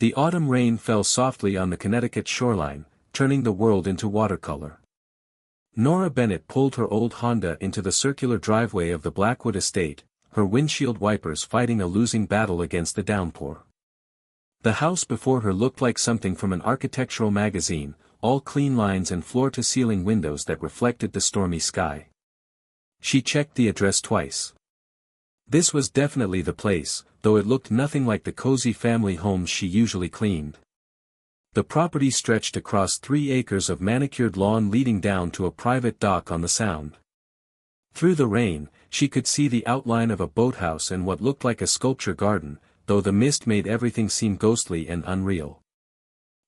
The autumn rain fell softly on the Connecticut shoreline, turning the world into watercolor. Nora Bennett pulled her old Honda into the circular driveway of the Blackwood estate, her windshield wipers fighting a losing battle against the downpour. The house before her looked like something from an architectural magazine, all clean lines and floor-to-ceiling windows that reflected the stormy sky. She checked the address twice. This was definitely the place, though it looked nothing like the cozy family homes she usually cleaned. The property stretched across 3 acres of manicured lawn leading down to a private dock on the Sound. Through the rain, she could see the outline of a boathouse and what looked like a sculpture garden, though the mist made everything seem ghostly and unreal.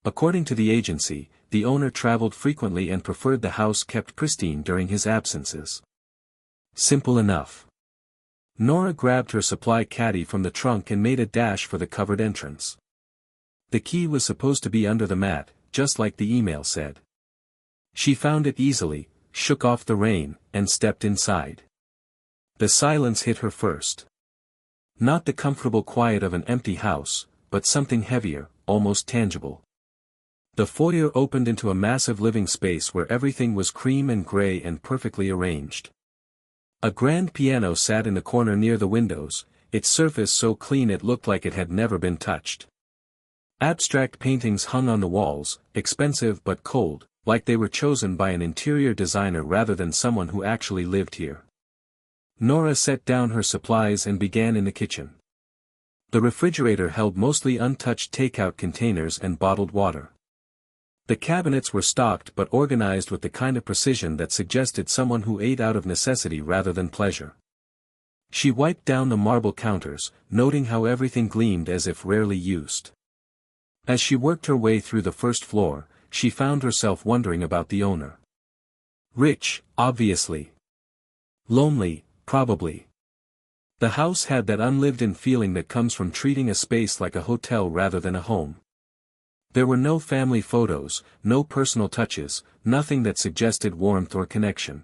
According to the agency, the owner traveled frequently and preferred the house kept pristine during his absences. Simple enough. Nora grabbed her supply caddy from the trunk and made a dash for the covered entrance. The key was supposed to be under the mat, just like the email said. She found it easily, shook off the rain, and stepped inside. The silence hit her first. Not the comfortable quiet of an empty house, but something heavier, almost tangible. The foyer opened into a massive living space where everything was cream and gray and perfectly arranged. A grand piano sat in the corner near the windows, its surface so clean it looked like it had never been touched. Abstract paintings hung on the walls, expensive but cold, like they were chosen by an interior designer rather than someone who actually lived here. Nora set down her supplies and began in the kitchen. The refrigerator held mostly untouched takeout containers and bottled water. The cabinets were stocked but organized with the kind of precision that suggested someone who ate out of necessity rather than pleasure. She wiped down the marble counters, noting how everything gleamed as if rarely used. As she worked her way through the first floor, she found herself wondering about the owner. Rich, obviously. Lonely, probably. The house had that unlived-in feeling that comes from treating a space like a hotel rather than a home. There were no family photos, no personal touches, nothing that suggested warmth or connection.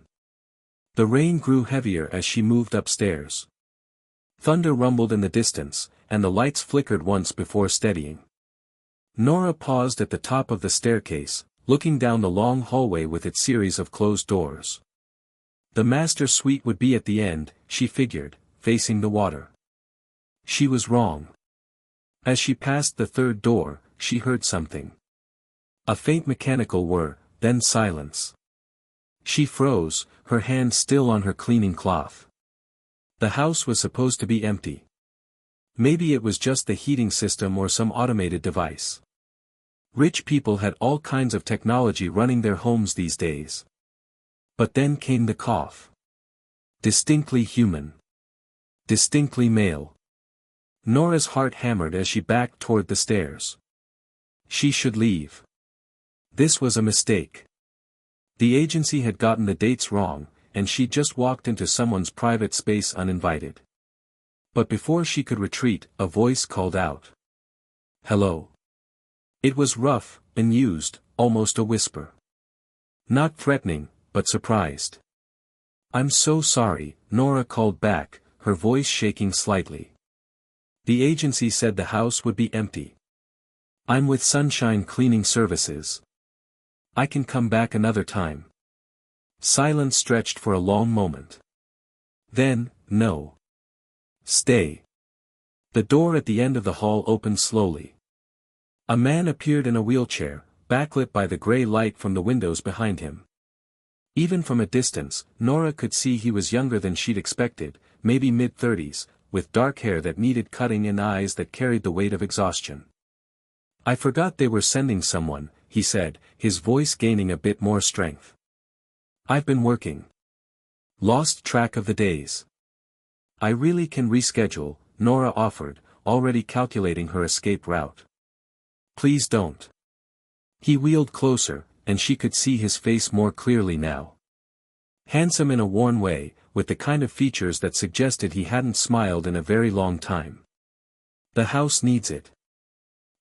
The rain grew heavier as she moved upstairs. Thunder rumbled in the distance, and the lights flickered once before steadying. Nora paused at the top of the staircase, looking down the long hallway with its series of closed doors. The master suite would be at the end, she figured, facing the water. She was wrong. As she passed the third door, she heard something. A faint mechanical whir, then silence. She froze, her hand still on her cleaning cloth. The house was supposed to be empty. Maybe it was just the heating system or some automated device. Rich people had all kinds of technology running their homes these days. But then came the cough. Distinctly human. Distinctly male. Nora's heart hammered as she backed toward the stairs. She should leave. This was a mistake. The agency had gotten the dates wrong, and she just walked into someone's private space uninvited. But before she could retreat, a voice called out. Hello. It was rough, amused, almost a whisper. Not threatening, but surprised. I'm so sorry, Nora called back, her voice shaking slightly. The agency said the house would be empty. I'm with Sunshine Cleaning Services. I can come back another time. Silence stretched for a long moment. Then, no. Stay. The door at the end of the hall opened slowly. A man appeared in a wheelchair, backlit by the gray light from the windows behind him. Even from a distance, Nora could see he was younger than she'd expected, maybe mid-30s, with dark hair that needed cutting and eyes that carried the weight of exhaustion. I forgot they were sending someone, he said, his voice gaining a bit more strength. I've been working. Lost track of the days. I really can reschedule, Nora offered, already calculating her escape route. Please don't. He wheeled closer, and she could see his face more clearly now. Handsome in a worn way, with the kind of features that suggested he hadn't smiled in a very long time. The house needs it.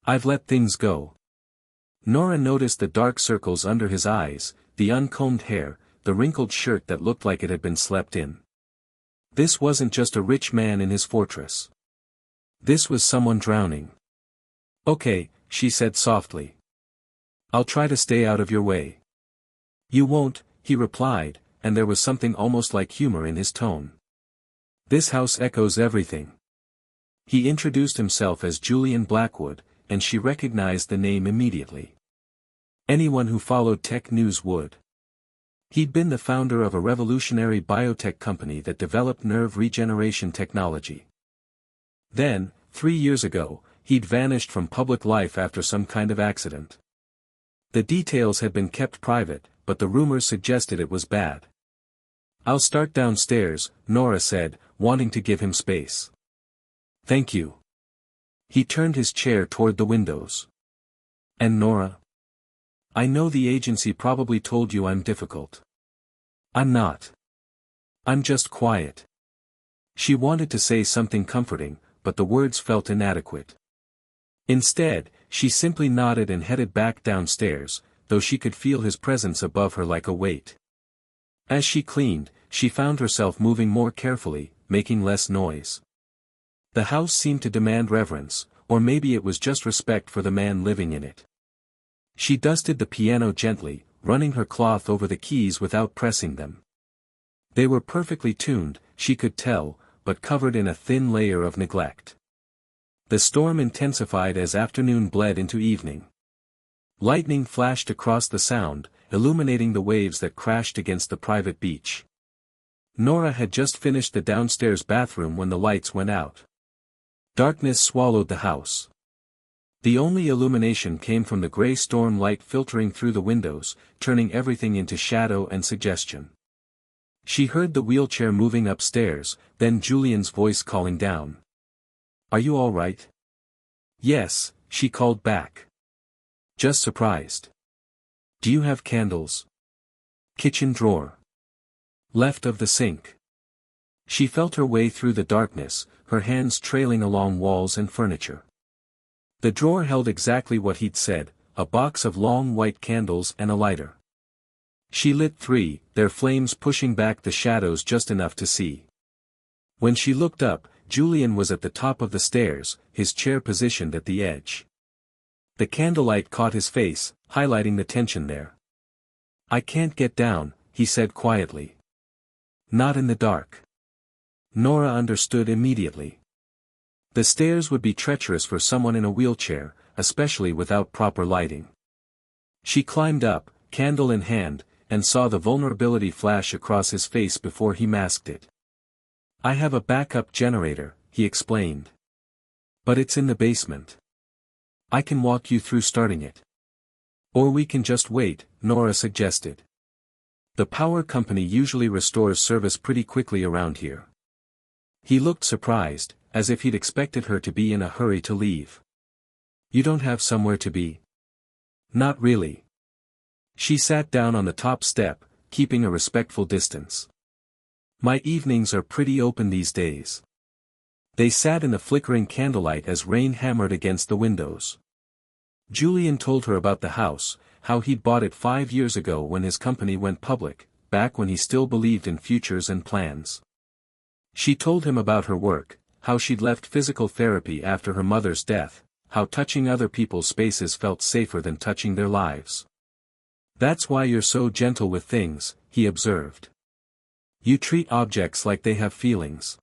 I've let things go. Nora noticed the dark circles under his eyes, the uncombed hair, the wrinkled shirt that looked like it had been slept in. This wasn't just a rich man in his fortress. This was someone drowning. Okay, she said softly. I'll try to stay out of your way. You won't, he replied, and there was something almost like humor in his tone. This house echoes everything. He introduced himself as Julian Blackwood, and she recognized the name immediately. Anyone who followed tech news would. He'd been the founder of a revolutionary biotech company that developed nerve regeneration technology. Then, 3 years ago, he'd vanished from public life after some kind of accident. The details had been kept private, but the rumors suggested it was bad. I'll start downstairs, Nora said, wanting to give him space. Thank you. He turned his chair toward the windows. And Nora? I know the agency probably told you I'm difficult. I'm not. I'm just quiet. She wanted to say something comforting, but the words felt inadequate. Instead, she simply nodded and headed back downstairs, though she could feel his presence above her like a weight. As she cleaned, she found herself moving more carefully, making less noise. The house seemed to demand reverence, or maybe it was just respect for the man living in it. She dusted the piano gently, running her cloth over the keys without pressing them. They were perfectly tuned, she could tell, but covered in a thin layer of neglect. The storm intensified as afternoon bled into evening. Lightning flashed across the sound, illuminating the waves that crashed against the private beach. Nora had just finished the downstairs bathroom when the lights went out. Darkness swallowed the house. The only illumination came from the gray storm light filtering through the windows, turning everything into shadow and suggestion. She heard the wheelchair moving upstairs, then Julian's voice calling down. Are you all right? Yes, she called back. Just surprised. Do you have candles? Kitchen drawer. Left of the sink. She felt her way through the darkness, her hands trailing along walls and furniture. The drawer held exactly what he'd said, a box of long white candles and a lighter. She lit 3, their flames pushing back the shadows just enough to see. When she looked up, Julian was at the top of the stairs, his chair positioned at the edge. The candlelight caught his face, highlighting the tension there. I can't get down, he said quietly. Not in the dark. Nora understood immediately. The stairs would be treacherous for someone in a wheelchair, especially without proper lighting. She climbed up, candle in hand, and saw the vulnerability flash across his face before he masked it. I have a backup generator, he explained. But it's in the basement. I can walk you through starting it. Or we can just wait, Nora suggested. The power company usually restores service pretty quickly around here. He looked surprised, as if he'd expected her to be in a hurry to leave. You don't have somewhere to be? Not really. She sat down on the top step, keeping a respectful distance. My evenings are pretty open these days. They sat in the flickering candlelight as rain hammered against the windows. Julian told her about the house, how he'd bought it 5 years ago when his company went public, back when he still believed in futures and plans. She told him about her work, how she'd left physical therapy after her mother's death, how touching other people's spaces felt safer than touching their lives. That's why you're so gentle with things, he observed. You treat objects like they have feelings.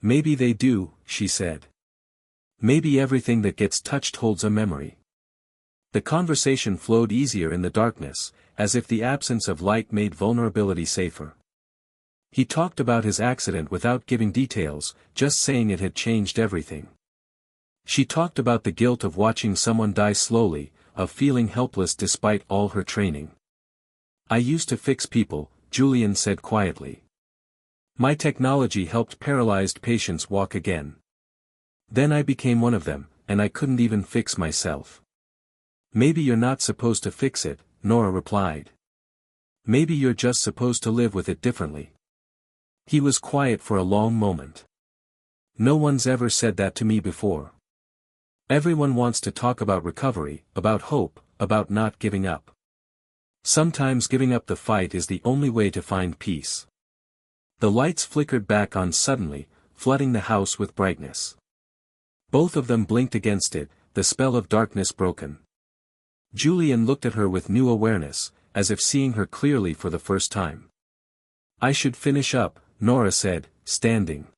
Maybe they do, she said. Maybe everything that gets touched holds a memory. The conversation flowed easier in the darkness, as if the absence of light made vulnerability safer. He talked about his accident without giving details, just saying it had changed everything. She talked about the guilt of watching someone die slowly, of feeling helpless despite all her training. I used to fix people, Julian said quietly. My technology helped paralyzed patients walk again. Then I became one of them, and I couldn't even fix myself. Maybe you're not supposed to fix it, Nora replied. Maybe you're just supposed to live with it differently. He was quiet for a long moment. No one's ever said that to me before. Everyone wants to talk about recovery, about hope, about not giving up. Sometimes giving up the fight is the only way to find peace. The lights flickered back on suddenly, flooding the house with brightness. Both of them blinked against it, the spell of darkness broken. Julian looked at her with new awareness, as if seeing her clearly for the first time. I should finish up, Nora said, standing.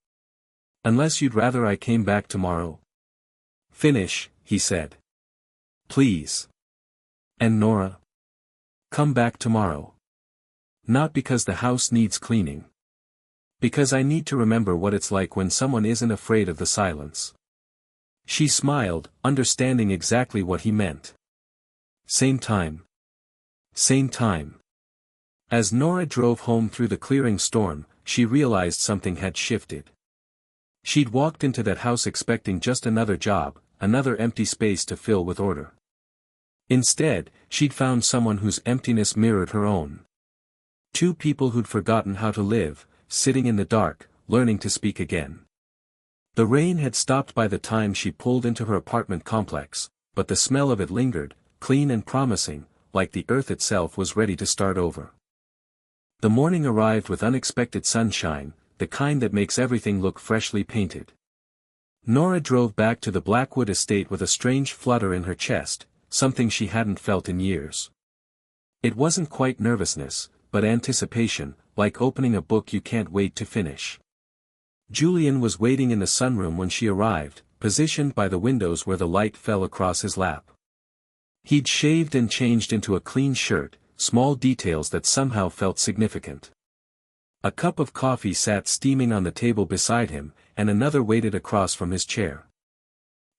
Unless you'd rather I came back tomorrow. Finish, he said. Please. And Nora? Come back tomorrow. Not because the house needs cleaning. Because I need to remember what it's like when someone isn't afraid of the silence. She smiled, understanding exactly what he meant. Same time. Same time. As Nora drove home through the clearing storm, she realized something had shifted. She'd walked into that house expecting just another job, another empty space to fill with order. Instead, she'd found someone whose emptiness mirrored her own. Two people who'd forgotten how to live, sitting in the dark, learning to speak again. The rain had stopped by the time she pulled into her apartment complex, but the smell of it lingered, clean and promising, like the earth itself was ready to start over. The morning arrived with unexpected sunshine, the kind that makes everything look freshly painted. Nora drove back to the Blackwood estate with a strange flutter in her chest, something she hadn't felt in years. It wasn't quite nervousness, but anticipation, like opening a book you can't wait to finish. Julian was waiting in the sunroom when she arrived, positioned by the windows where the light fell across his lap. He'd shaved and changed into a clean shirt, small details that somehow felt significant. A cup of coffee sat steaming on the table beside him, and another waited across from his chair.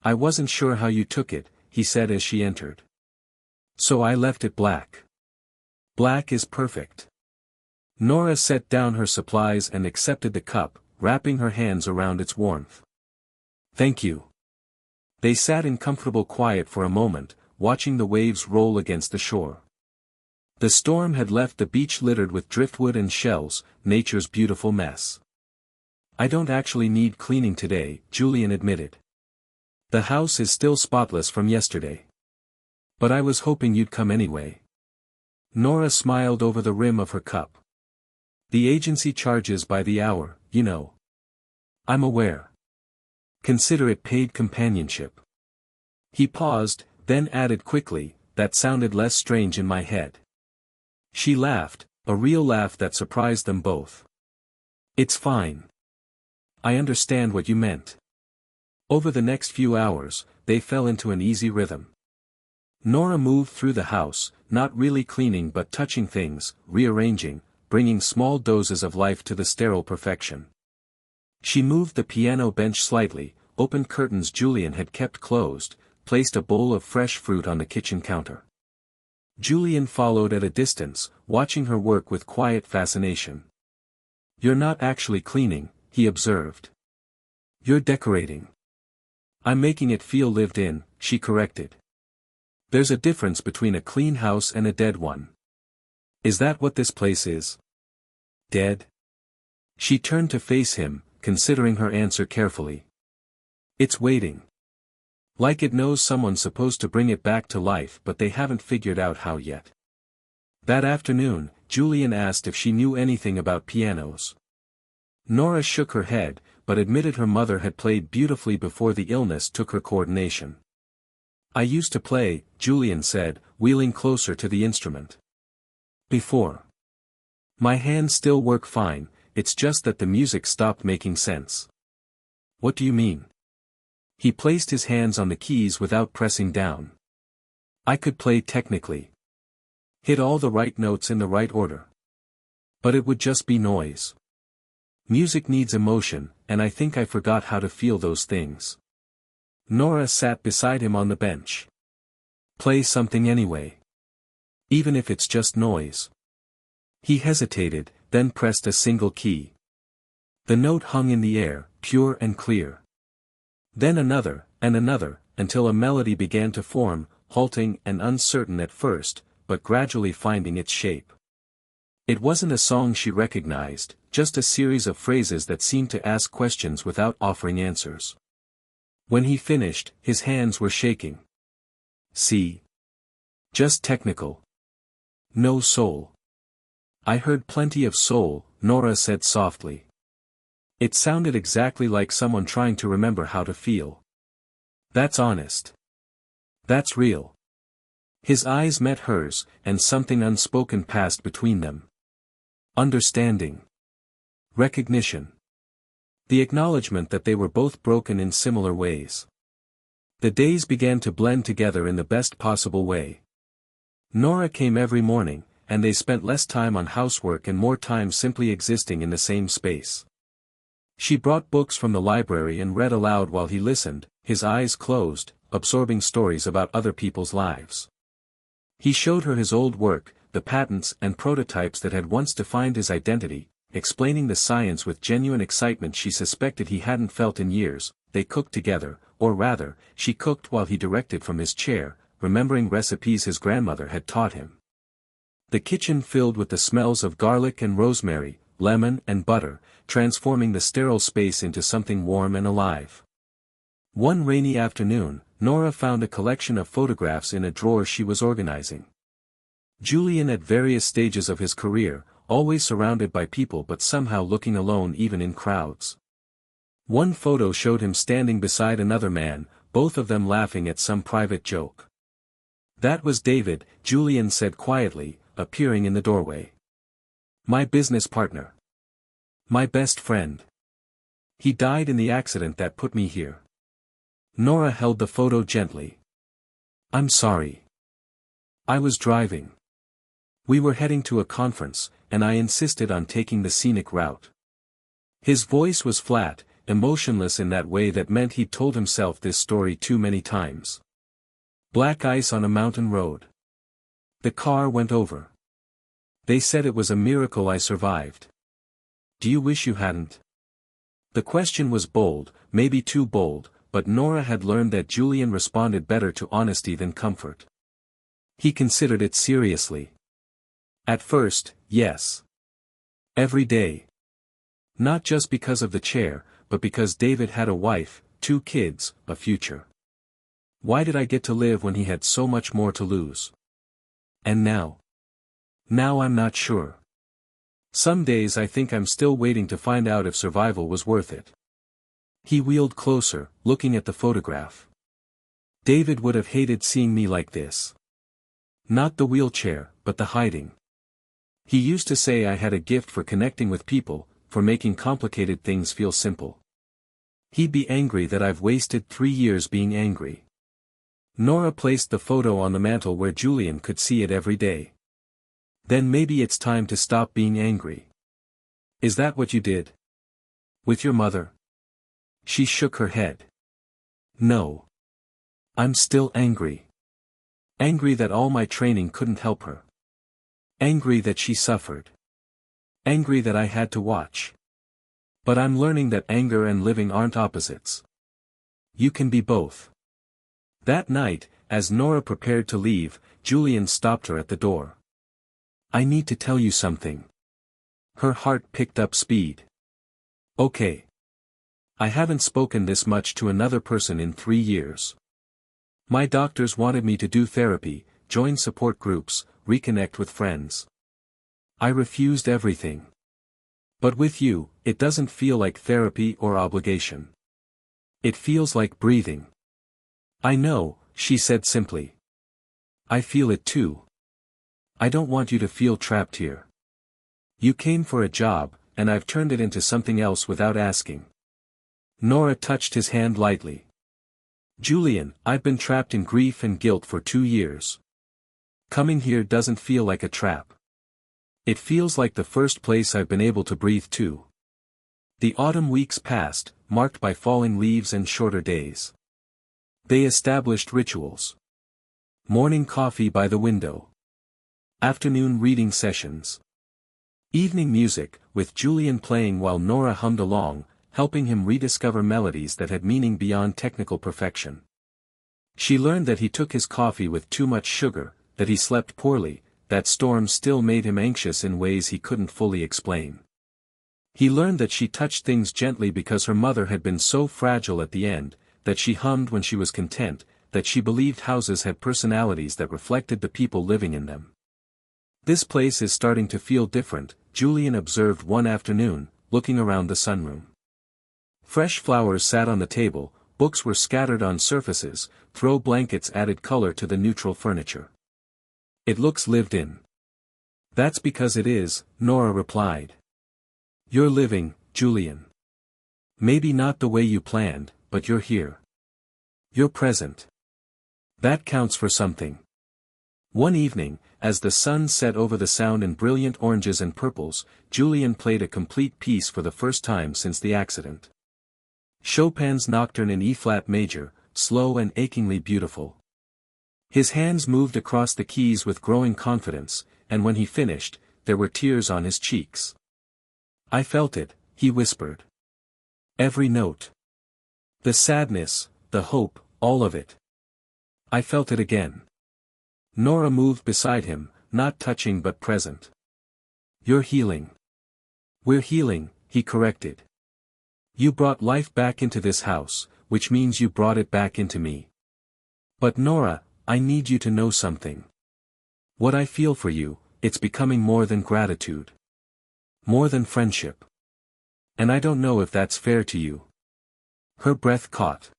I wasn't sure how you took it, he said as she entered. So I left it black. Black is perfect. Nora set down her supplies and accepted the cup, wrapping her hands around its warmth. Thank you. They sat in comfortable quiet for a moment, watching the waves roll against the shore. The storm had left the beach littered with driftwood and shells, nature's beautiful mess. I don't actually need cleaning today, Julian admitted. The house is still spotless from yesterday. But I was hoping you'd come anyway. Nora smiled over the rim of her cup. The agency charges by the hour, you know. I'm aware. Consider it paid companionship. He paused, then added quickly, that sounded less strange in my head. She laughed, a real laugh that surprised them both. It's fine. I understand what you meant. Over the next few hours, they fell into an easy rhythm. Nora moved through the house, not really cleaning but touching things, rearranging, bringing small doses of life to the sterile perfection. She moved the piano bench slightly, opened curtains Julian had kept closed, placed a bowl of fresh fruit on the kitchen counter. Julian followed at a distance, watching her work with quiet fascination. You're not actually cleaning, he observed. You're decorating. I'm making it feel lived in, she corrected. There's a difference between a clean house and a dead one. Is that what this place is? Dead? She turned to face him, considering her answer carefully. It's waiting. Like it knows someone's supposed to bring it back to life but they haven't figured out how yet. That afternoon, Julian asked if she knew anything about pianos. Nora shook her head, but admitted her mother had played beautifully before the illness took her coordination. I used to play, Julian said, wheeling closer to the instrument. Before. My hands still work fine, it's just that the music stopped making sense. What do you mean? He placed his hands on the keys without pressing down. I could play technically. Hit all the right notes in the right order. But it would just be noise. Music needs emotion, and I think I forgot how to feel those things. Nora sat beside him on the bench. Play something anyway. Even if it's just noise. He hesitated, then pressed a single key. The note hung in the air, pure and clear. Then another, and another, until a melody began to form, halting and uncertain at first, but gradually finding its shape. It wasn't a song she recognized, just a series of phrases that seemed to ask questions without offering answers. When he finished, his hands were shaking. See? Just technical. No soul. I heard plenty of soul, Nora said softly. It sounded exactly like someone trying to remember how to feel. That's honest. That's real. His eyes met hers, and something unspoken passed between them. Understanding. Recognition. The acknowledgement that they were both broken in similar ways. The days began to blend together in the best possible way. Nora came every morning, and they spent less time on housework and more time simply existing in the same space. She brought books from the library and read aloud while he listened, his eyes closed, absorbing stories about other people's lives. He showed her his old work, the patents and prototypes that had once defined his identity, explaining the science with genuine excitement she suspected he hadn't felt in years. They cooked together, or rather, she cooked while he directed from his chair, remembering recipes his grandmother had taught him. The kitchen filled with the smells of garlic and rosemary, lemon and butter, transforming the sterile space into something warm and alive. One rainy afternoon, Nora found a collection of photographs in a drawer she was organizing. Julian at various stages of his career, always surrounded by people but somehow looking alone even in crowds. One photo showed him standing beside another man, both of them laughing at some private joke. That was David, Julian said quietly, appearing in the doorway. My business partner. My best friend. He died in the accident that put me here. Nora held the photo gently. I'm sorry. I was driving. We were heading to a conference, and I insisted on taking the scenic route. His voice was flat, emotionless in that way that meant he'd told himself this story too many times. Black ice on a mountain road. The car went over. They said it was a miracle I survived. Do you wish you hadn't? The question was bold, maybe too bold, but Nora had learned that Julian responded better to honesty than comfort. He considered it seriously. At first, yes. Every day. Not just because of the chair, but because David had a wife, 2 kids, a future. Why did I get to live when he had so much more to lose? And now? Now I'm not sure. Some days I think I'm still waiting to find out if survival was worth it. He wheeled closer, looking at the photograph. David would have hated seeing me like this. Not the wheelchair, but the hiding. He used to say I had a gift for connecting with people, for making complicated things feel simple. He'd be angry that I've wasted 3 years being angry. Nora placed the photo on the mantel where Julian could see it every day. Then maybe it's time to stop being angry. Is that what you did? With your mother? She shook her head. No. I'm still angry. Angry that all my training couldn't help her. Angry that she suffered. Angry that I had to watch. But I'm learning that anger and living aren't opposites. You can be both. That night, as Nora prepared to leave, Julian stopped her at the door. I need to tell you something. Her heart picked up speed. Okay. I haven't spoken this much to another person in 3 years. My doctors wanted me to do therapy, join support groups, reconnect with friends. I refused everything. But with you, it doesn't feel like therapy or obligation. It feels like breathing. I know, she said simply. I feel it too. I don't want you to feel trapped here. You came for a job, and I've turned it into something else without asking. Nora touched his hand lightly. Julian, I've been trapped in grief and guilt for 2 years. Coming here doesn't feel like a trap. It feels like the first place I've been able to breathe too. The autumn weeks passed, marked by falling leaves and shorter days. They established rituals. Morning coffee by the window. Afternoon reading sessions. Evening music, with Julian playing while Nora hummed along, helping him rediscover melodies that had meaning beyond technical perfection. She learned that he took his coffee with too much sugar, that he slept poorly, that storms still made him anxious in ways he couldn't fully explain. He learned that she touched things gently because her mother had been so fragile at the end, that she hummed when she was content, that she believed houses had personalities that reflected the people living in them. This place is starting to feel different, Julian observed one afternoon, looking around the sunroom. Fresh flowers sat on the table, Books were scattered on surfaces, throw blankets added color to the neutral furniture. It looks lived in. That's because it is, Nora replied. You're living, Julian. Maybe not the way you planned, but you're here. You're present. That counts for something. One evening, as the sun set over the Sound in brilliant oranges and purples, Julian played a complete piece for the first time since the accident. Chopin's Nocturne in E-flat major, slow and achingly beautiful. His hands moved across the keys with growing confidence, and when he finished, there were tears on his cheeks. I felt it, he whispered. Every note. The sadness, the hope, all of it. I felt it again. Nora moved beside him, not touching but present. You're healing. We're healing, he corrected. You brought life back into this house, which means you brought it back into me. But Nora, I need you to know something. What I feel for you, it's becoming more than gratitude. More than friendship. And I don't know if that's fair to you. Her breath caught.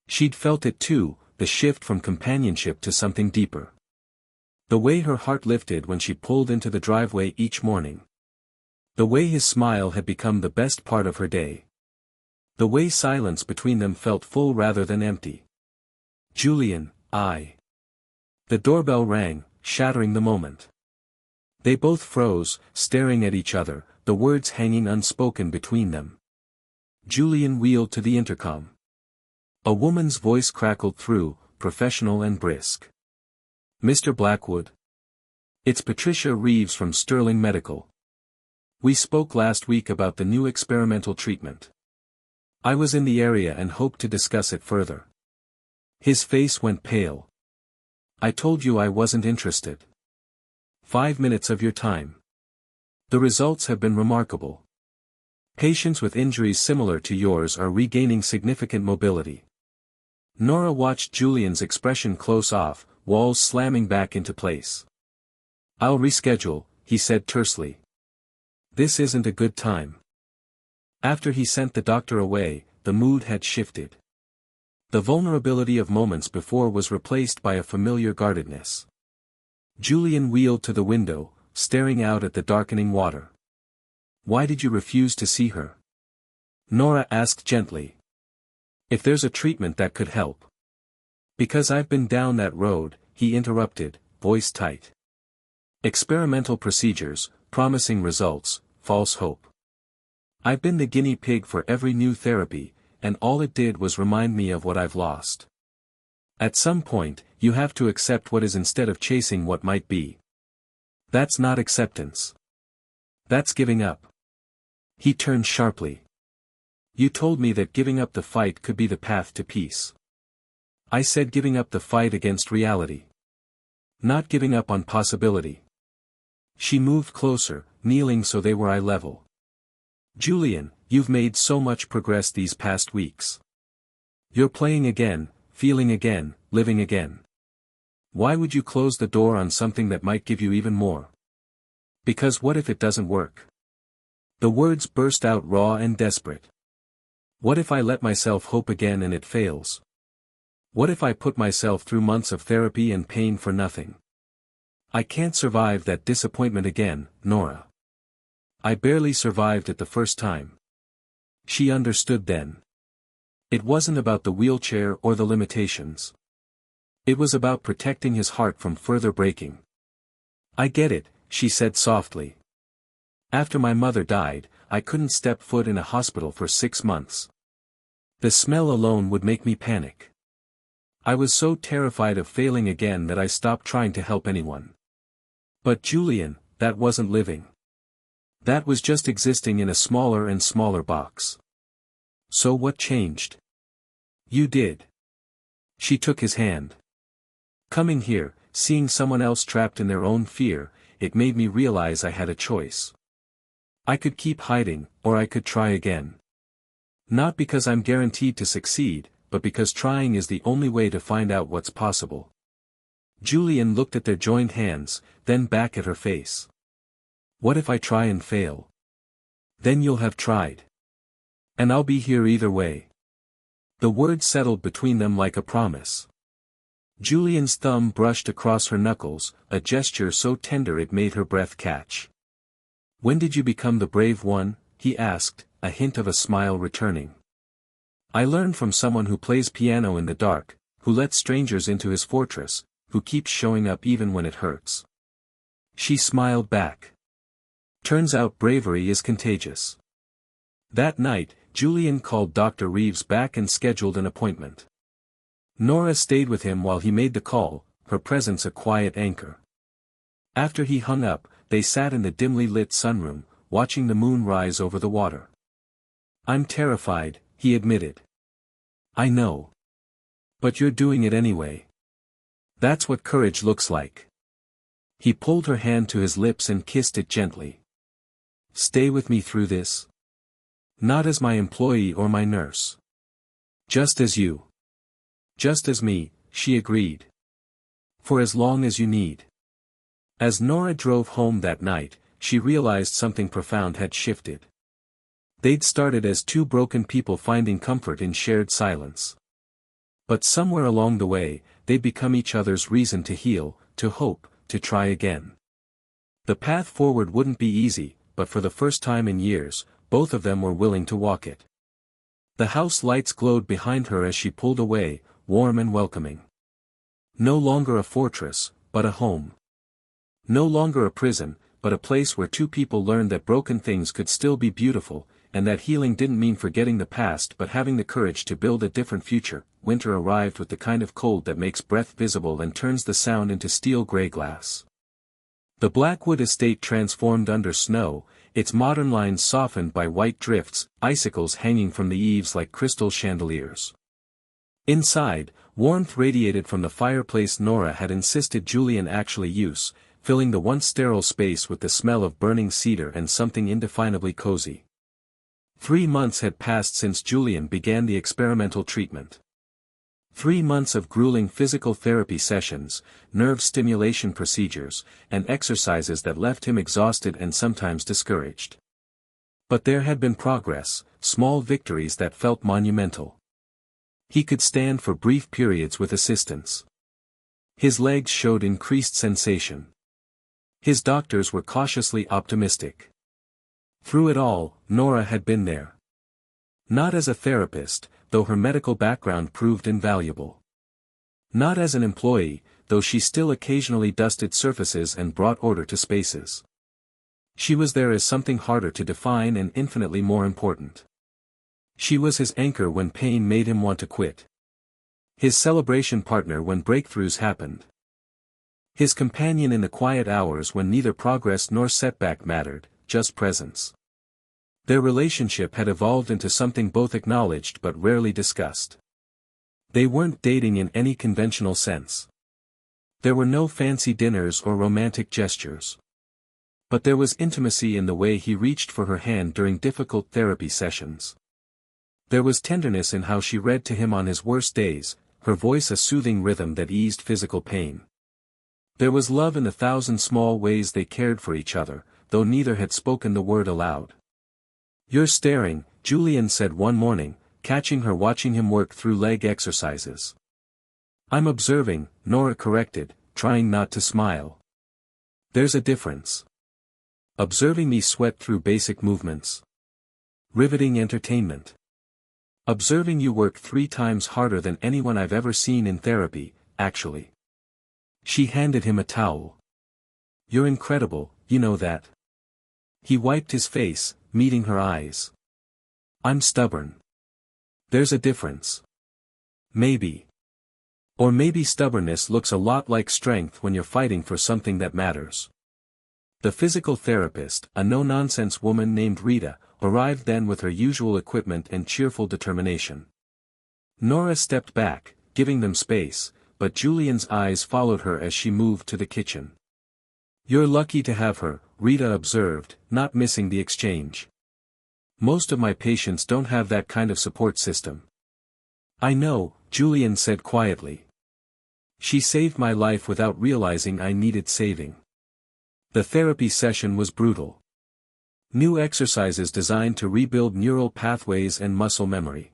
She'd felt it too, the shift from companionship to something deeper. The way her heart lifted when she pulled into the driveway each morning. The way his smile had become the best part of her day. The way silence between them felt full rather than empty. Julian, I. The doorbell rang, shattering the moment. They both froze, staring at each other, the words hanging unspoken between them. Julian wheeled to the intercom. A woman's voice crackled through, professional and brisk. Mr. Blackwood? It's Patricia Reeves from Sterling Medical. We spoke last week about the new experimental treatment. I was in the area and hoped to discuss it further. His face went pale. I told you I wasn't interested. 5 minutes of your time. The results have been remarkable. Patients with injuries similar to yours are regaining significant mobility. Nora watched Julian's expression close off, walls slamming back into place. I'll reschedule, he said tersely. This isn't a good time. After he sent the doctor away, the mood had shifted. The vulnerability of moments before was replaced by a familiar guardedness. Julian wheeled to the window, staring out at the darkening water. Why did you refuse to see her? Nora asked gently. If there's a treatment that could help. Because I've been down that road, he interrupted, voice tight. Experimental procedures, promising results, false hope. I've been the guinea pig for every new therapy, and all it did was remind me of what I've lost. At some point, you have to accept what is instead of chasing what might be. That's not acceptance. That's giving up. He turned sharply. You told me that giving up the fight could be the path to peace. I said giving up the fight against reality. Not giving up on possibility. She moved closer, kneeling so they were eye level. Julian, you've made so much progress these past weeks. You're playing again, feeling again, living again. Why would you close the door on something that might give you even more? Because what if it doesn't work? The words burst out raw and desperate. What if I let myself hope again and it fails? What if I put myself through months of therapy and pain for nothing? I can't survive that disappointment again, Nora. I barely survived it the first time. She understood then. It wasn't about the wheelchair or the limitations. It was about protecting his heart from further breaking. I get it, she said softly. After my mother died, I couldn't step foot in a hospital for 6 months. The smell alone would make me panic. I was so terrified of failing again that I stopped trying to help anyone. But Julian, that wasn't living. That was just existing in a smaller and smaller box. So what changed? You did. She took his hand. Coming here, seeing someone else trapped in their own fear, it made me realize I had a choice. I could keep hiding, or I could try again. Not because I'm guaranteed to succeed, but because trying is the only way to find out what's possible. Julian looked at their joined hands, then back at her face. What if I try and fail? Then you'll have tried. And I'll be here either way. The word settled between them like a promise. Julian's thumb brushed across her knuckles, a gesture so tender it made her breath catch. "When did you become the brave one?" he asked, a hint of a smile returning. "I learned from someone who plays piano in the dark, who lets strangers into his fortress, who keeps showing up even when it hurts." She smiled back. "Turns out bravery is contagious." That night, Julian called Dr. Reeves back and scheduled an appointment. Nora stayed with him while he made the call, her presence a quiet anchor. After he hung up, they sat in the dimly lit sunroom, watching the moon rise over the water. "I'm terrified," he admitted. "I know. But you're doing it anyway. That's what courage looks like." He pulled her hand to his lips and kissed it gently. "Stay with me through this? Not as my employee or my nurse. Just as you." "Just as me," she agreed. "For as long as you need." As Nora drove home that night, she realized something profound had shifted. They'd started as two broken people finding comfort in shared silence. But somewhere along the way, they'd become each other's reason to heal, to hope, to try again. The path forward wouldn't be easy, but for the first time in years, both of them were willing to walk it. The house lights glowed behind her as she pulled away, warm and welcoming. No longer a fortress, but a home. No longer a prison, but a place where two people learned that broken things could still be beautiful, and that healing didn't mean forgetting the past but having the courage to build a different future. Winter arrived with the kind of cold that makes breath visible and turns the sound into steel-gray glass. The Blackwood estate transformed under snow, its modern lines softened by white drifts, icicles hanging from the eaves like crystal chandeliers. Inside, warmth radiated from the fireplace Nora had insisted Julian actually use, filling the once sterile space with the smell of burning cedar and something indefinably cozy. 3 months had passed since Julian began the experimental treatment. 3 months of grueling physical therapy sessions, nerve stimulation procedures, and exercises that left him exhausted and sometimes discouraged. But there had been progress, small victories that felt monumental. He could stand for brief periods with assistance. His legs showed increased sensation. His doctors were cautiously optimistic. Through it all, Nora had been there. Not as a therapist, though her medical background proved invaluable. Not as an employee, though she still occasionally dusted surfaces and brought order to spaces. She was there as something harder to define and infinitely more important. She was his anchor when pain made him want to quit. His celebration partner when breakthroughs happened. His companion in the quiet hours when neither progress nor setback mattered, just presence. Their relationship had evolved into something both acknowledged but rarely discussed. They weren't dating in any conventional sense. There were no fancy dinners or romantic gestures. But there was intimacy in the way he reached for her hand during difficult therapy sessions. There was tenderness in how she read to him on his worst days, her voice a soothing rhythm that eased physical pain. There was love in the 1,000 small ways they cared for each other, though neither had spoken the word aloud. "You're staring," Julian said one morning, catching her watching him work through leg exercises. "I'm observing," Nora corrected, trying not to smile. "There's a difference. Observing me sweat through basic movements. Riveting entertainment. Observing you work 3 times harder than anyone I've ever seen in therapy, actually." She handed him a towel. "You're incredible, you know that." He wiped his face, meeting her eyes. "I'm stubborn. There's a difference. Maybe. Or maybe stubbornness looks a lot like strength when you're fighting for something that matters." The physical therapist, a no-nonsense woman named Rita, arrived then with her usual equipment and cheerful determination. Nora stepped back, giving them space, but Julian's eyes followed her as she moved to the kitchen. "You're lucky to have her," Rita observed, not missing the exchange. "Most of my patients don't have that kind of support system." "I know," Julian said quietly. "She saved my life without realizing I needed saving." The therapy session was brutal. New exercises designed to rebuild neural pathways and muscle memory.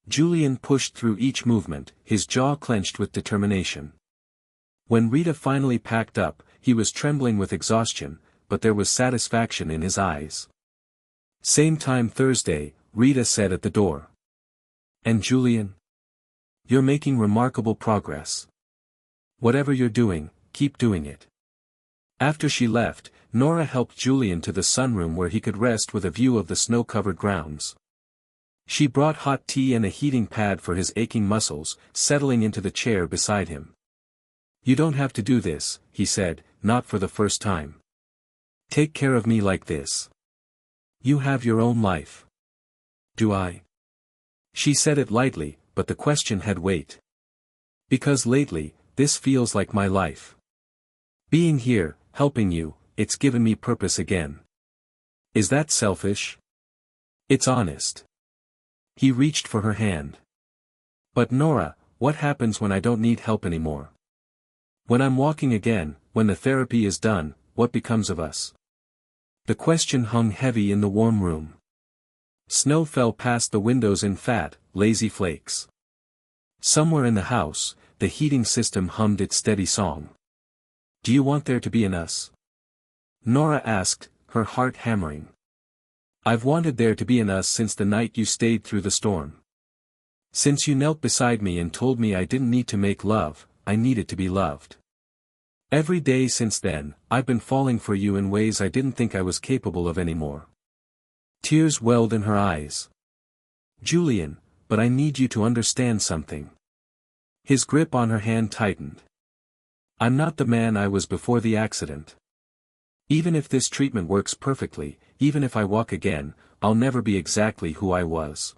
Julian pushed through each movement, his jaw clenched with determination. When Rita finally packed up, he was trembling with exhaustion, but there was satisfaction in his eyes. "Same time Thursday," Rita said at the door. "And Julian? You're making remarkable progress. Whatever you're doing, keep doing it." After she left, Nora helped Julian to the sunroom where he could rest with a view of the snow-covered grounds. She brought hot tea and a heating pad for his aching muscles, settling into the chair beside him. "You don't have to do this," he said, "not for the first time. Take care of me like this. You have your own life." "Do I?" She said it lightly, but the question had weight. "Because lately, this feels like my life. Being here, helping you, it's given me purpose again." "Is that selfish?" "It's honest." He reached for her hand. "But Nora, what happens when I don't need help anymore? When I'm walking again, when the therapy is done, what becomes of us?" The question hung heavy in the warm room. Snow fell past the windows in fat, lazy flakes. Somewhere in the house, the heating system hummed its steady song. "Do you want there to be an us?" Nora asked, her heart hammering. "I've wanted there to be an us since the night you stayed through the storm. Since you knelt beside me and told me I didn't need to make love, I needed to be loved. Every day since then, I've been falling for you in ways I didn't think I was capable of anymore." Tears welled in her eyes. "Julian, but I need you to understand something." His grip on her hand tightened. "I'm not the man I was before the accident. Even if this treatment works perfectly, even if I walk again, I'll never be exactly who I was.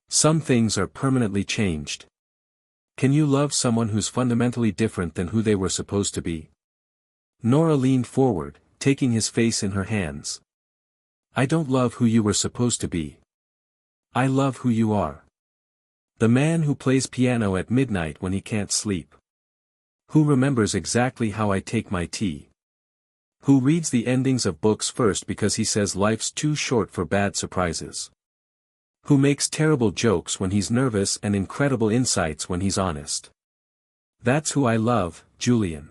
Some things are permanently changed. Can you love someone who's fundamentally different than who they were supposed to be?" Nora leaned forward, taking his face in her hands. "I don't love who you were supposed to be. I love who you are. The man who plays piano at midnight when he can't sleep. Who remembers exactly how I take my tea. Who reads the endings of books first because he says life's too short for bad surprises. Who makes terrible jokes when he's nervous and incredible insights when he's honest. That's who I love, Julian.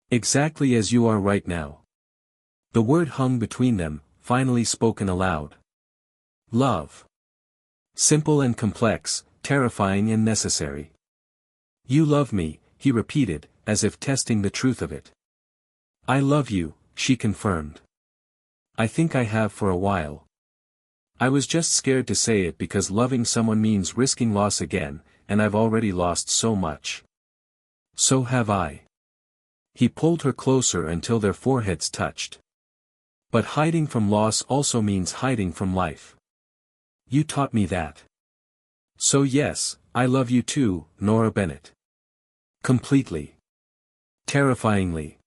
Exactly as you are right now." The word hung between them, finally spoken aloud. Love. Simple and complex, terrifying and necessary. "You love me," he repeated, as if testing the truth of it. "I love you," she confirmed. "I think I have for a while. I was just scared to say it because loving someone means risking loss again, and I've already lost so much." "So have I." He pulled her closer until their foreheads touched. "But hiding from loss also means hiding from life. You taught me that. So yes, I love you too, Nora Bennett. Completely. Terrifyingly.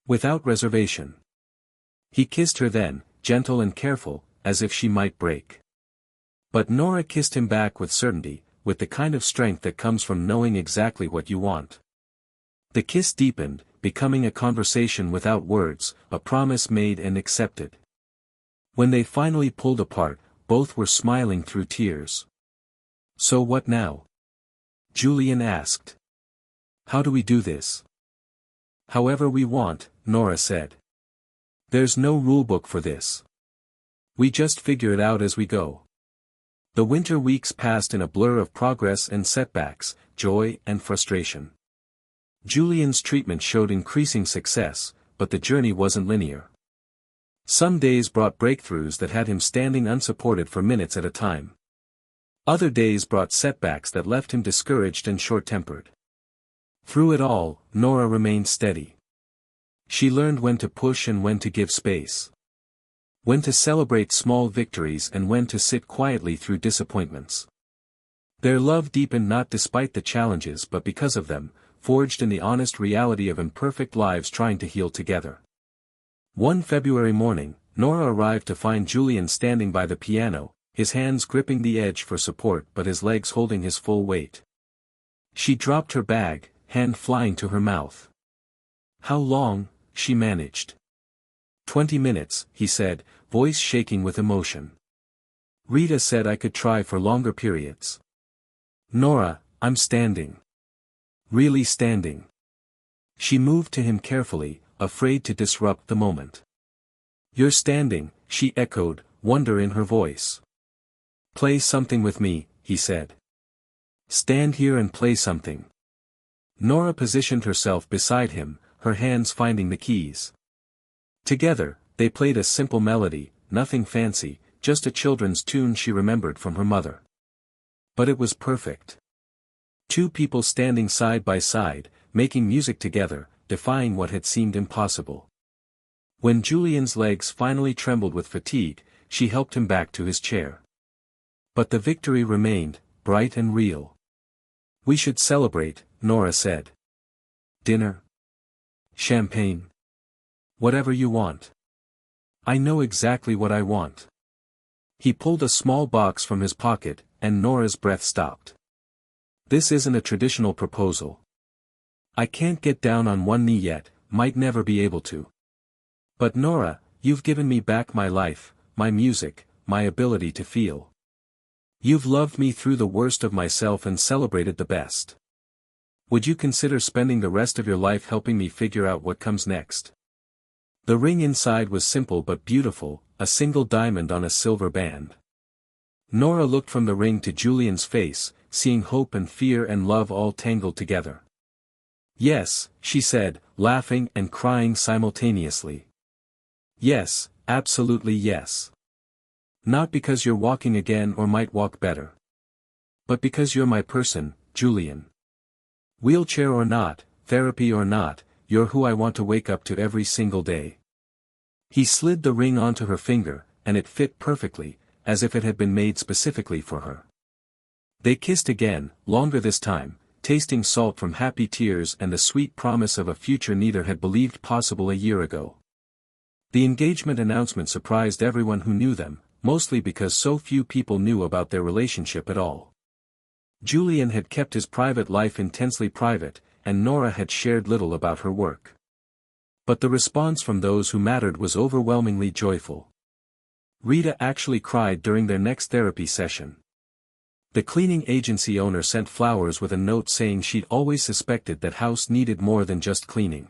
Without reservation." He kissed her then, gentle and careful, as if she might break. But Nora kissed him back with certainty, with the kind of strength that comes from knowing exactly what you want. The kiss deepened, becoming a conversation without words, a promise made and accepted. When they finally pulled apart, both were smiling through tears. "So what now?" Julian asked. "How do we do this?" "However we want," Nora said. "There's no rulebook for this. We just figure it out as we go." The winter weeks passed in a blur of progress and setbacks, joy and frustration. Julian's treatment showed increasing success, but the journey wasn't linear. Some days brought breakthroughs that had him standing unsupported for minutes at a time. Other days brought setbacks that left him discouraged and short-tempered. Through it all, Nora remained steady. She learned when to push and when to give space. When to celebrate small victories and when to sit quietly through disappointments. Their love deepened not despite the challenges but because of them, forged in the honest reality of imperfect lives trying to heal together. One February morning, Nora arrived to find Julian standing by the piano, his hands gripping the edge for support but his legs holding his full weight. She dropped her bag, hand flying to her mouth. "How long?" she managed. 20 minutes, he said, voice shaking with emotion. Rita said I could try for longer periods. Nora, I'm standing. Really standing. She moved to him carefully, afraid to disrupt the moment. You're standing, she echoed, wonder in her voice. Play something with me, he said. Stand here and play something. Nora positioned herself beside him, her hands finding the keys. Together, they played a simple melody, nothing fancy, just a children's tune she remembered from her mother. But it was perfect. Two people standing side by side, making music together, defying what had seemed impossible. When Julian's legs finally trembled with fatigue, she helped him back to his chair. But the victory remained, bright and real. We should celebrate, Nora said. Dinner? Champagne? Whatever you want. I know exactly what I want. He pulled a small box from his pocket, and Nora's breath stopped. This isn't a traditional proposal. I can't get down on one knee yet, might never be able to. But Nora, you've given me back my life, my music, my ability to feel. You've loved me through the worst of myself and celebrated the best. Would you consider spending the rest of your life helping me figure out what comes next? The ring inside was simple but beautiful, a single diamond on a silver band. Nora looked from the ring to Julian's face, seeing hope and fear and love all tangled together. Yes, she said, laughing and crying simultaneously. Yes, absolutely yes. Not because you're walking again or might walk better. But because you're my person, Julian. Wheelchair or not, therapy or not, you're who I want to wake up to every single day. He slid the ring onto her finger, and it fit perfectly, as if it had been made specifically for her. They kissed again, longer this time, tasting salt from happy tears and the sweet promise of a future neither had believed possible a year ago. The engagement announcement surprised everyone who knew them, mostly because so few people knew about their relationship at all. Julian had kept his private life intensely private, and Nora had shared little about her work. But the response from those who mattered was overwhelmingly joyful. Rita actually cried during their next therapy session. The cleaning agency owner sent flowers with a note saying she'd always suspected that house needed more than just cleaning.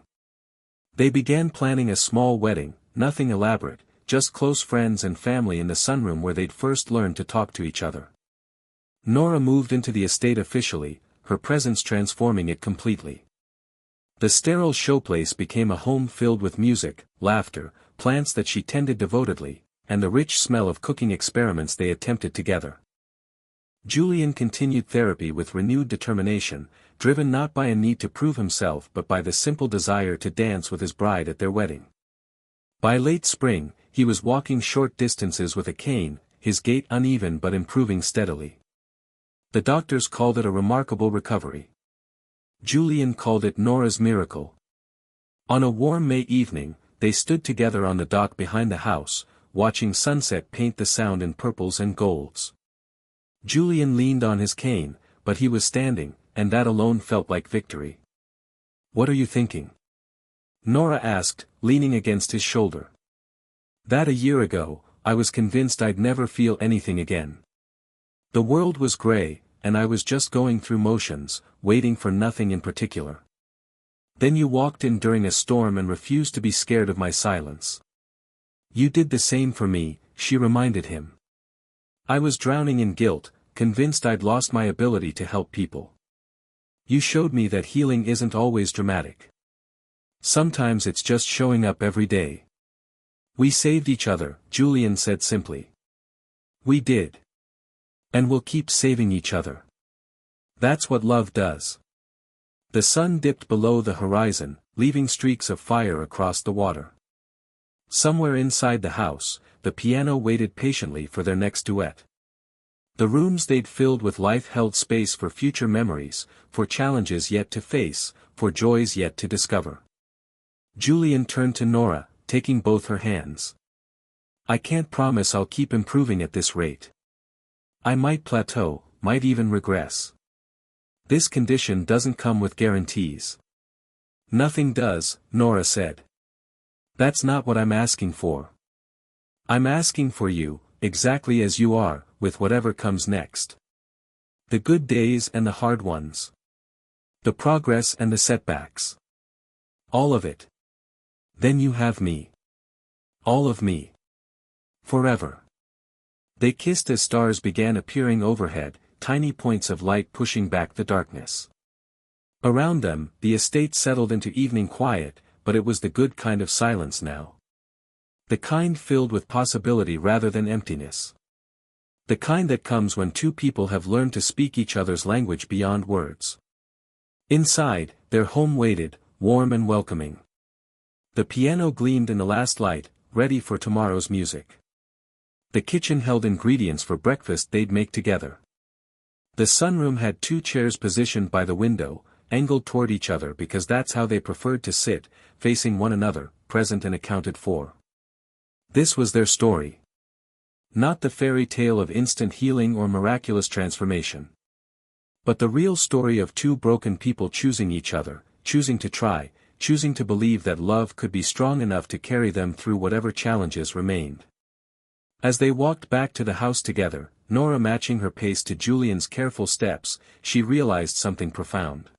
They began planning a small wedding, nothing elaborate, just close friends and family in the sunroom where they'd first learned to talk to each other. Nora moved into the estate officially, her presence transforming it completely. The sterile showplace became a home filled with music, laughter, plants that she tended devotedly, and the rich smell of cooking experiments they attempted together. Julian continued therapy with renewed determination, driven not by a need to prove himself but by the simple desire to dance with his bride at their wedding. By late spring, he was walking short distances with a cane, his gait uneven but improving steadily. The doctors called it a remarkable recovery. Julian called it Nora's miracle. On a warm May evening, they stood together on the dock behind the house, watching sunset paint the Sound in purples and golds. Julian leaned on his cane, but he was standing, and that alone felt like victory. "What are you thinking?" Nora asked, leaning against his shoulder. "That a year ago, I was convinced I'd never feel anything again. The world was gray, and I was just going through motions, waiting for nothing in particular. Then you walked in during a storm and refused to be scared of my silence. You did the same for me," she reminded him. "I was drowning in guilt, convinced I'd lost my ability to help people. You showed me that healing isn't always dramatic. Sometimes it's just showing up every day." "We saved each other," Julian said simply. "We did. And we'll keep saving each other. That's what love does." The sun dipped below the horizon, leaving streaks of fire across the water. Somewhere inside the house, the piano waited patiently for their next duet. The rooms they'd filled with life held space for future memories, for challenges yet to face, for joys yet to discover. Julian turned to Nora, taking both her hands. "I can't promise I'll keep improving at this rate. I might plateau, might even regress. This condition doesn't come with guarantees." "Nothing does," Nora said. "That's not what I'm asking for. I'm asking for you, exactly as you are, with whatever comes next. The good days and the hard ones. The progress and the setbacks. All of it. Then you have me. All of me. Forever. They kissed as stars began appearing overhead, tiny points of light pushing back the darkness. Around them, the estate settled into evening quiet, but it was the good kind of silence now. The kind filled with possibility rather than emptiness. The kind that comes when two people have learned to speak each other's language beyond words. Inside, their home waited, warm and welcoming. The piano gleamed in the last light, ready for tomorrow's music. The kitchen held ingredients for breakfast they'd make together. The sunroom had 2 chairs positioned by the window, angled toward each other because that's how they preferred to sit, facing one another, present and accounted for. This was their story. Not the fairy tale of instant healing or miraculous transformation. But the real story of 2 broken people choosing each other, choosing to try, choosing to believe that love could be strong enough to carry them through whatever challenges remained. As they walked back to the house together, Nora matching her pace to Julian's careful steps, she realized something profound.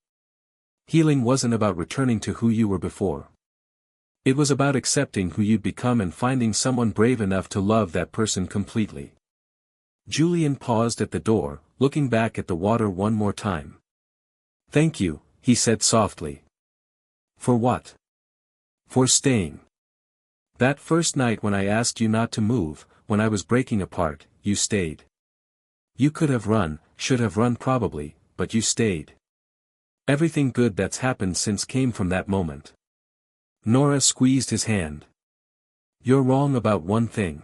Healing wasn't about returning to who you were before. It was about accepting who you'd become and finding someone brave enough to love that person completely. Julian paused at the door, looking back at the water one more time. "Thank you," he said softly. "For what?" "For staying. That first night when I asked you not to move, when I was breaking apart, you stayed. You could have run, should have run probably, but you stayed. Everything good that's happened since came from that moment." Nora squeezed his hand. "You're wrong about one thing.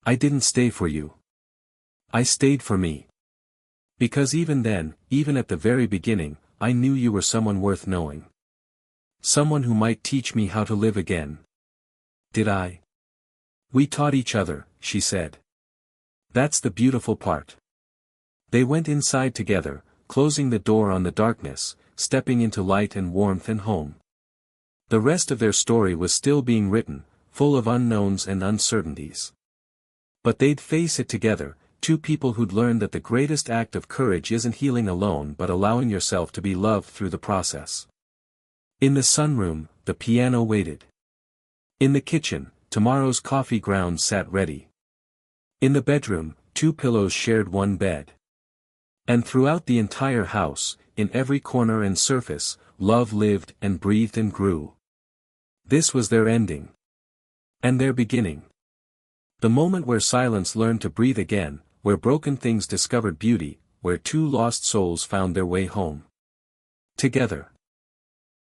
I didn't stay for you. I stayed for me. Because even then, even at the very beginning, I knew you were someone worth knowing. Someone who might teach me how to live again." "Did I?" "We taught each other," she said. "That's the beautiful part." They went inside together, closing the door on the darkness, stepping into light and warmth and home. The rest of their story was still being written, full of unknowns and uncertainties. But they'd face it together, 2 people who'd learned that the greatest act of courage isn't healing alone but allowing yourself to be loved through the process. In the sunroom, the piano waited. In the kitchen, tomorrow's coffee grounds sat ready. In the bedroom, 2 pillows shared one bed. And throughout the entire house, in every corner and surface, love lived and breathed and grew. This was their ending. And their beginning. The moment where silence learned to breathe again, where broken things discovered beauty, where 2 lost souls found their way home. Together.